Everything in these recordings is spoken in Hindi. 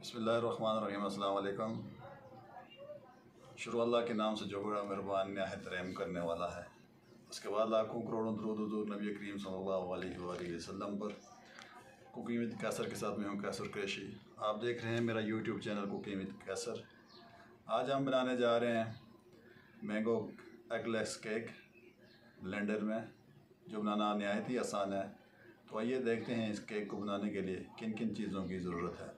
बिस्मिल्लाहिर्रहमानिर्रहीम। अस्सलाम वालेकुम। शुरू अल्लाह के नाम से जो बड़ा मेहरबान निहायत रहम करने वाला है। उसके बाद लाखों करोड़ों दरूद हुज़ूर नबी करीम सल्लल्लाहु अलैहि वसल्लम पर। कुकिंग विद कैसर के साथ मैं हूँ कैसर क्रैशी। आप देख रहे हैं मेरा यूट्यूब चैनल कुकिंग विद कैसर। आज हम बनाने जा रहे हैं मैंगो एगलेस केक ब्लेंडर में, जो बनाना नहायत ही आसान है। तो आइए देखते हैं इस केक को बनाने के लिए किन किन चीज़ों की ज़रूरत है।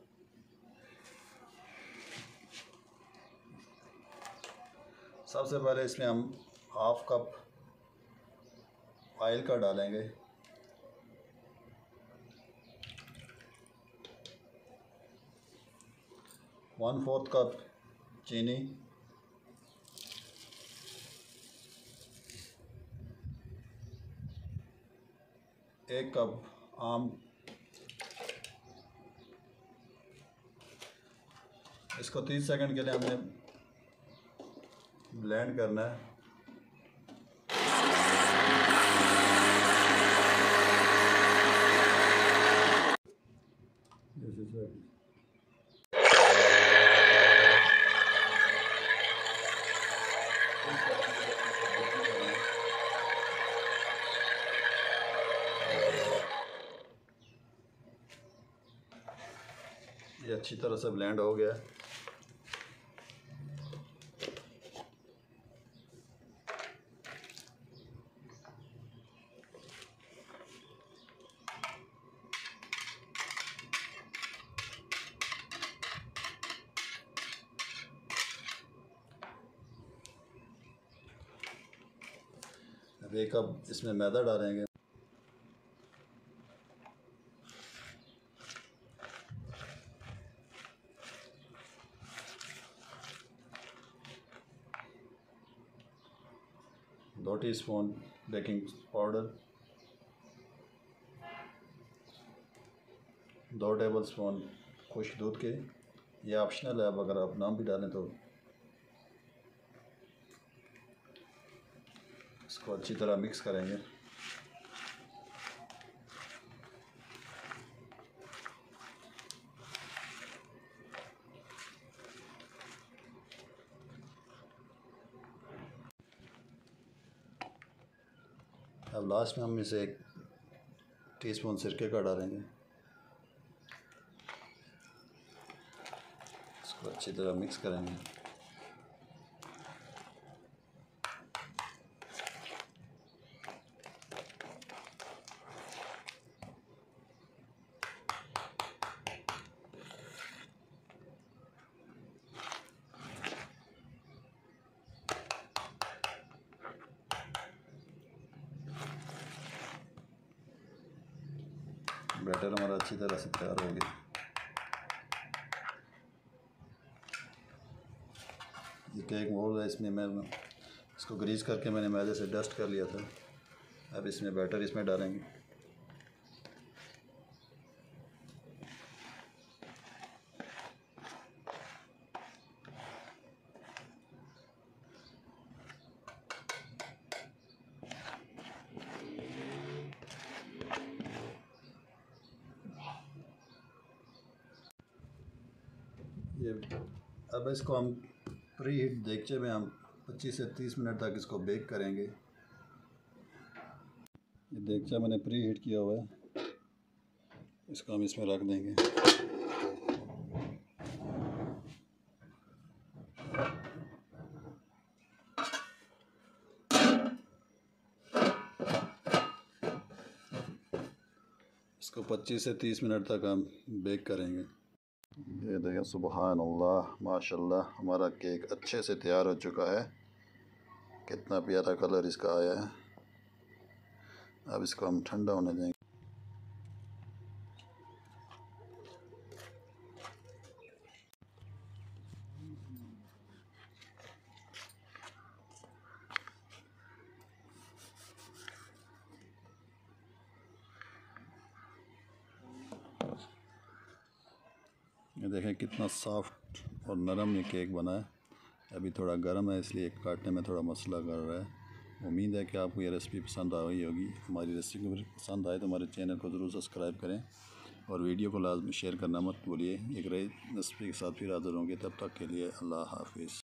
सबसे पहले इसमें हम हाफ कप ऑयल का डालेंगे। वन फोर्थ कप चीनी, एक कप आम, इसको 30 सेकंड के लिए हमने ब्लेंड करना है। ये अच्छी तरह से ब्लेंड हो गया। अब एक कप इसमें मैदा डालेंगे। दो टीस्पून बेकिंग पाउडर, 2 टेबलस्पून खुश्क दूध के। ये ऑप्शनल है, अब अगर आप ना भी डालें तो। इसको अच्छी तरह मिक्स करेंगे। अब लास्ट में हम इसे 1 टीस्पून सिरके का डालेंगे। इसको अच्छी तरह मिक्स करेंगे। बैटर हमारा अच्छी तरह से तैयार हो गया। ये केक मोल्ड है, इसमें मैं इसको ग्रीस करके मैंने मैदे से डस्ट कर लिया था। अब इसमें बैटर इसमें डालेंगे। ये अब इसको हम प्री हीट देगचे में हम 25 से 30 मिनट तक इसको बेक करेंगे। ये देगचा मैंने प्री हीट किया हुआ है, इसको हम इसमें रख देंगे। इसको 25 से 30 मिनट तक हम बेक करेंगे। ये देखें, सुबहान अल्लाह, माशाल्लाह, हमारा केक अच्छे से तैयार हो चुका है। कितना प्यारा कलर इसका आया है। अब इसको हम ठंडा होने देंगे। ये देखें कितना सॉफ्ट और नरम ये केक बना है। अभी थोड़ा गर्म है, इसलिए काटने में थोड़ा मसला कर रहा है। उम्मीद है कि आपको ये रेसिपी पसंद आई होगी। हमारी रेसिपी पसंद आए तो हमारे चैनल को ज़रूर सब्सक्राइब करें और वीडियो को लाजमी शेयर करना मत भूलिए। एक नए रेसिपी के साथ फिर हाज़िर होंगे, तब तक के लिए अल्लाह हाफिज़।